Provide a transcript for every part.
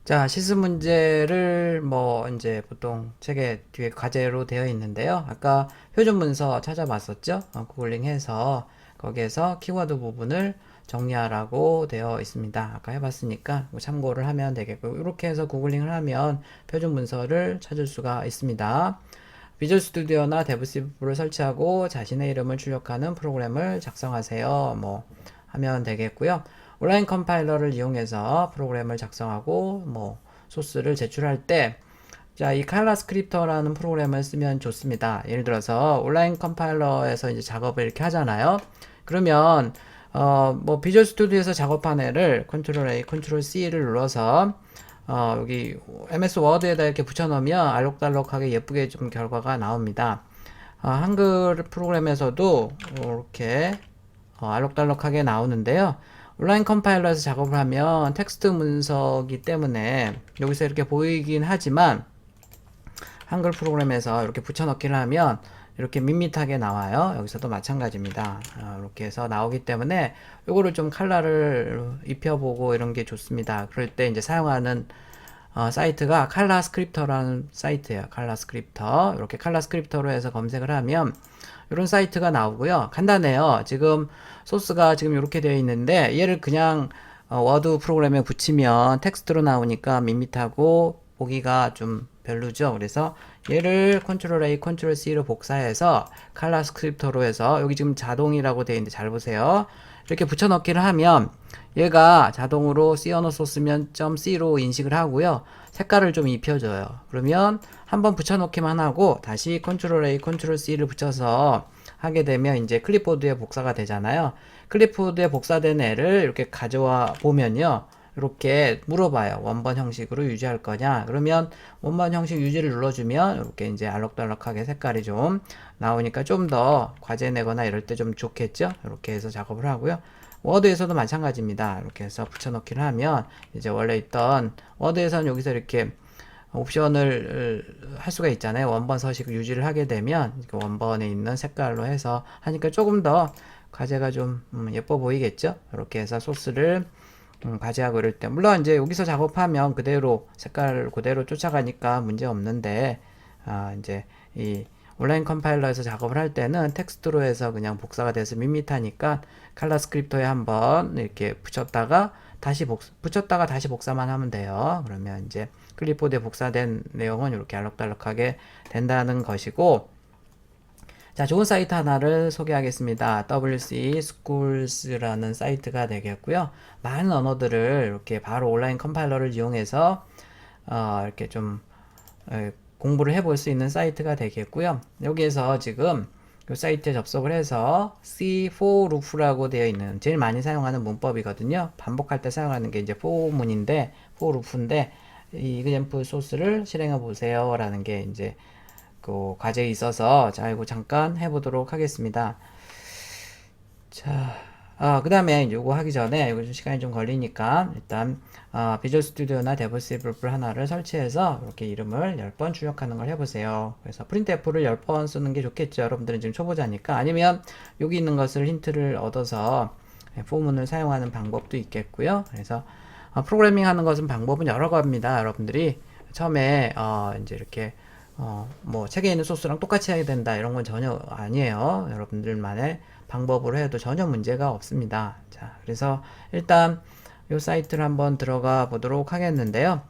자, 실습 문제를 뭐 이제 보통 책에 뒤에 과제로 되어 있는데요. 아까 표준 문서 찾아봤었죠? 구글링 해서 거기에서 키워드 부분을 정리하라고 되어 있습니다. 아까 해봤으니까 뭐 참고를 하면 되겠고, 이렇게 해서 구글링을 하면 표준 문서를 찾을 수가 있습니다. 비주얼 스튜디오나 데브시프를 설치하고 자신의 이름을 출력하는 프로그램을 작성하세요. 뭐 하면 되겠고요. 온라인 컴파일러를 이용해서 프로그램을 작성하고 뭐 소스를 제출할 때 자, 이 칼라 스크립터라는 프로그램을 쓰면 좋습니다. 예를 들어서 온라인 컴파일러에서 이제 작업을 이렇게 하잖아요. 그러면 뭐 비주얼 스튜디오에서 작업한 애를 컨트롤 A, 컨트롤 C를 눌러서 여기 MS 워드에다 이렇게 붙여놓으면 알록달록하게 예쁘게 좀 결과가 나옵니다. 한글 프로그램에서도 이렇게 알록달록하게 나오는데요. 온라인 컴파일러에서 작업을 하면 텍스트 문서기 때문에 여기서 이렇게 보이긴 하지만 한글 프로그램에서 이렇게 붙여넣기를 하면 이렇게 밋밋하게 나와요. 여기서도 마찬가지입니다. 이렇게 해서 나오기 때문에 요거를 좀 컬러를 입혀보고 이런 게 좋습니다. 그럴 때 이제 사용하는 사이트가 칼라 스크립터라는 사이트예요. 칼라 스크립터. 이렇게 칼라 스크립터로 해서 검색을 하면 이런 사이트가 나오고요. 간단해요. 지금 소스가 지금 이렇게 되어 있는데 얘를 그냥 워드 프로그램에 붙이면 텍스트로 나오니까 밋밋하고 보기가 좀 별로죠. 그래서 얘를 컨트롤 A, 컨트롤 C로 복사해서 칼라 스크립터로 해서 여기 지금 자동이라고 되어 있는데 잘 보세요. 이렇게 붙여넣기를 하면 얘가 자동으로 C 언어 소스면 .c로 인식을 하고요. 색깔을 좀 입혀줘요. 그러면 한번 붙여넣기만 하고 다시 컨트롤 A, 컨트롤 C를 붙여서 하게 되면 이제 클립보드에 복사가 되잖아요. 클립보드에 복사된 애를 이렇게 가져와 보면요. 이렇게 물어봐요. 원본 형식으로 유지할 거냐? 그러면 원본 형식 유지를 눌러주면 이렇게 이제 알록달록하게 색깔이 좀 나오니까 좀 더 과제 내거나 이럴 때 좀 좋겠죠? 이렇게 해서 작업을 하고요. 워드에서도 마찬가지입니다. 이렇게 해서 붙여넣기를 하면 이제 원래 있던 워드에서는 여기서 이렇게 옵션을 할 수가 있잖아요. 원본 서식 유지를 하게 되면 원본에 있는 색깔로 해서 하니까 조금 더 과제가 좀 예뻐 보이겠죠? 이렇게 해서 소스를 과제하고 이럴 때 물론 이제 여기서 작업하면 그대로 색깔 그대로 쫓아가니까 문제 없는데 이제 이 온라인 컴파일러에서 작업을 할 때는 텍스트로 해서 그냥 복사가 돼서 밋밋하니까 칼라 스크립터에 한번 이렇게 붙였다가 다시 복사만 하면 돼요. 그러면 이제 클립보드에 복사된 내용은 이렇게 알록달록하게 된다는 것이고, 자, 좋은 사이트 하나를 소개하겠습니다. WC Schools.라는 사이트가 되겠고요. 많은 언어들을 이렇게 바로 온라인 컴파일러를 이용해서 이렇게 좀 공부를 해볼 수 있는 사이트가 되겠고요. 여기에서 지금 이 사이트에 접속을 해서 C4 루프라고 되어 있는 제일 많이 사용하는 문법이거든요. 반복할 때 사용하는 게 이제 for 문인데 for 루프인데 이 example 소스를 실행해 보세요 라는 게 이제 그 과제에 있어서 자 이거 잠깐 해보도록 하겠습니다. 자, 그 다음에 이거 하기 전에 이거 좀 시간이 좀 걸리니까 일단 비주얼 스튜디오나 데브시블 하나를 설치해서 이렇게 이름을 10번 출력하는 걸 해보세요. 그래서 프린트F를 10번 쓰는 게 좋겠죠. 여러분들은 지금 초보자니까. 아니면 여기 있는 것을 힌트를 얻어서 포문을 사용하는 방법도 있겠고요. 그래서 프로그래밍 하는 것은 방법은 여러 가지입니다. 여러분들이 처음에 이제 이렇게 뭐 책에 있는 소스랑 똑같이 해야 된다 이런 건 전혀 아니에요. 여러분들만의 방법으로 해도 전혀 문제가 없습니다. 자, 그래서 일단 이 사이트를 한번 들어가 보도록 하겠는데요.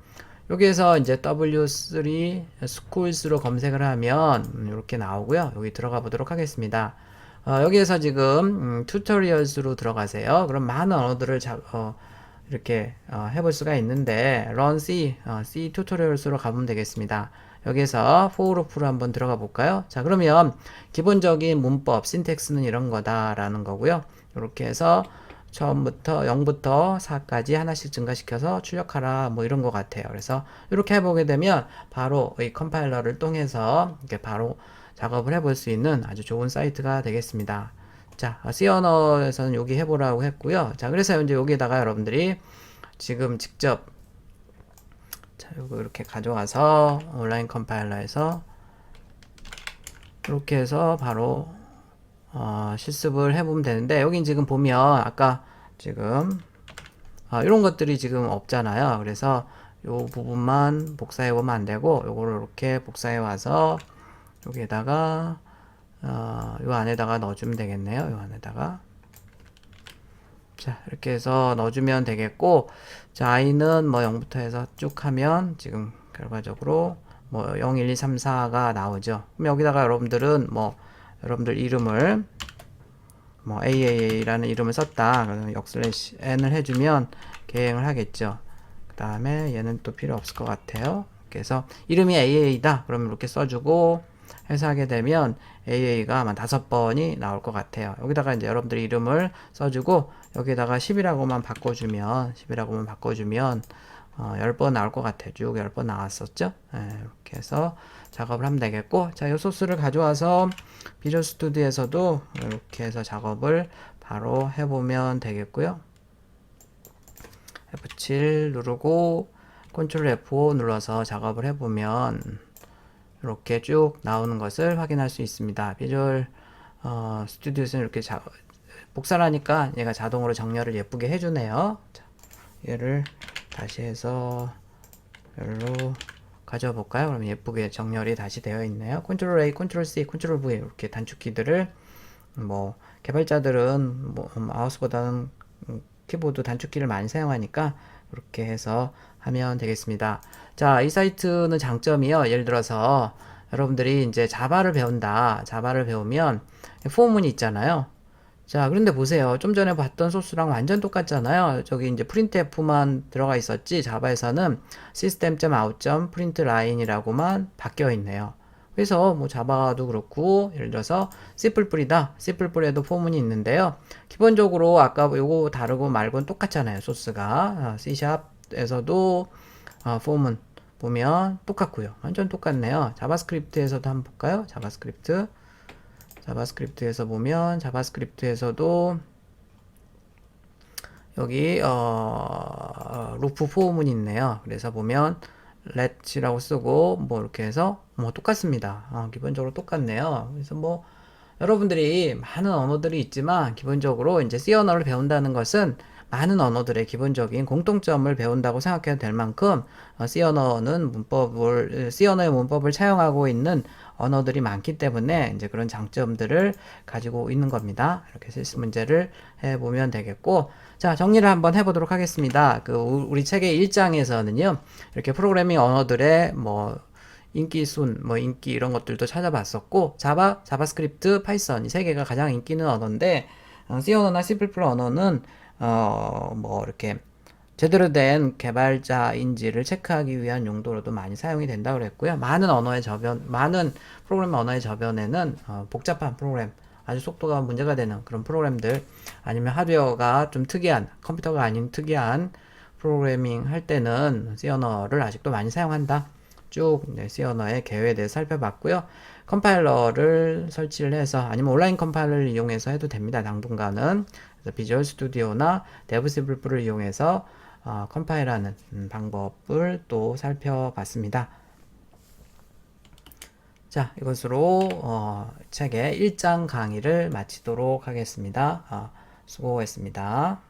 여기에서 이제 W3 Schools로 검색을 하면 이렇게 나오고요. 여기 들어가 보도록 하겠습니다. 여기에서 지금 튜토리얼스로 들어가세요. 그럼 많은 언어들을 이렇게 해볼 수가 있는데 Run C, C 튜토리얼스로 가보면 되겠습니다. 여기서 for loop로 한번 들어가 볼까요? 자, 그러면 기본적인 문법, 신텍스는 이런 거다라는 거고요. 이렇게 해서 처음부터 0부터 4까지 하나씩 증가시켜서 출력하라 뭐 이런 것 같아요. 그래서 이렇게 해보게 되면 바로 이 컴파일러를 통해서 이렇게 바로 작업을 해볼 수 있는 아주 좋은 사이트가 되겠습니다. 자, C 언어에서는 여기 해보라고 했고요. 자, 그래서 이제 여기다가 여러분들이 지금 직접 자, 이거 이렇게 가져와서 온라인 컴파일러에서 이렇게 해서 바로 실습을 해보면 되는데 여긴 지금 보면 아까 지금 이런 것들이 지금 없잖아요. 그래서 요 부분만 복사해 오면 안 되고 요거를 이렇게 복사해 와서 여기에다가 요 안에다가 넣어주면 되겠네요. 요 안에다가. 자, 이렇게 해서 넣어주면 되겠고, 자, i는 뭐 0부터 해서 쭉 하면 지금 결과적으로 뭐 0, 1, 2, 3, 4가 나오죠. 그럼 여기다가 여러분들은 뭐 여러분들 이름을 뭐 AAA라는 이름을 썼다. 그러면 역슬래시 n을 해주면 계행을 하겠죠. 그 다음에 얘는 또 필요 없을 것 같아요. 그래서 이름이 AA다. 그러면 이렇게 써주고 해서 하게 되면 AA가 아마 5번이 나올 것 같아요. 여기다가 이제 여러분들 이름을 써주고 여기다가 10이라고만 바꿔주면 10번 나올 것 같아요. 쭉 10번 나왔었죠. 네, 이렇게 해서 작업을 하면 되겠고, 자, 이 소스를 가져와서 비주얼 스튜디오에서도 이렇게 해서 작업을 바로 해보면 되겠고요. F7 누르고 Ctrl F5 눌러서 작업을 해보면 이렇게 쭉 나오는 것을 확인할 수 있습니다. 비주얼 스튜디오에서는 이렇게 복사를 하니까 얘가 자동으로 정렬을 예쁘게 해주네요. 자, 얘를 다시 해서 별로 가져볼까요? 그러면 예쁘게 정렬이 다시 되어 있네요. Ctrl A, Ctrl C, Ctrl V 이렇게 단축키들을 뭐 개발자들은 뭐 마우스보다는 키보드 단축키를 많이 사용하니까 이렇게 해서 하면 되겠습니다. 자, 이 사이트는 장점이요. 예를 들어서 여러분들이 이제 자바를 배운다. 자바를 배우면 포문이 있잖아요. 자, 그런데 보세요. 좀 전에 봤던 소스랑 완전 똑같잖아요. 저기 이제 printf만 들어가 있었지. 자바에서는 system.out.println이라고만 바뀌어 있네요. 그래서 뭐 자바도 그렇고 예를 들어서 C++이다. C++에도 포문이 있는데요. 기본적으로 아까 요거 다르고 말고는 똑같잖아요. 소스가 C샵에서도 포문 보면 똑같고요. 완전 똑같네요. 자바스크립트에서도 한번 볼까요? 자바스크립트에서 보면 자바스크립트에서도 여기 루프 포문이 있네요. 그래서 보면 let이라고 쓰고 뭐 이렇게 해서 뭐 똑같습니다. 기본적으로 똑같네요. 그래서 뭐 여러분들이 많은 언어들이 있지만 기본적으로 이제 C 언어를 배운다는 것은 많은 언어들의 기본적인 공통점을 배운다고 생각해도 될 만큼 C 언어는 C 언어의 문법을 차용하고 있는 언어들이 많기 때문에 이제 그런 장점들을 가지고 있는 겁니다. 이렇게 실습 문제를 해보면 되겠고, 자, 정리를 한번 해보도록 하겠습니다. 우리 책의 1장에서는요, 이렇게 프로그래밍 언어들의 뭐 인기 순, 뭐 인기 이런 것들도 찾아봤었고, 자바스크립트, 파이썬 이 세 개가 가장 인기 있는 언어인데, C 언어나 C++ 언어는 뭐 이렇게 제대로 된 개발자인지를 체크하기 위한 용도로도 많이 사용이 된다고 그랬고요. 많은 프로그램 언어의 저변에는 복잡한 프로그램, 아주 속도가 문제가 되는 그런 프로그램들, 아니면 하드웨어가 좀 특이한, 컴퓨터가 아닌 특이한 프로그래밍 할 때는 C 언어를 아직도 많이 사용한다. 쭉 C 언어의 개요에 대해서 살펴봤고요. 컴파일러를 설치를 해서 아니면 온라인 컴파일러를 이용해서 해도 됩니다. 당분간은. 그래서 비주얼 스튜디오나 데브 C++를 이용해서 컴파일하는 방법을 또 살펴봤습니다. 자, 이것으로 책의 1장 강의를 마치도록 하겠습니다. 수고했습니다.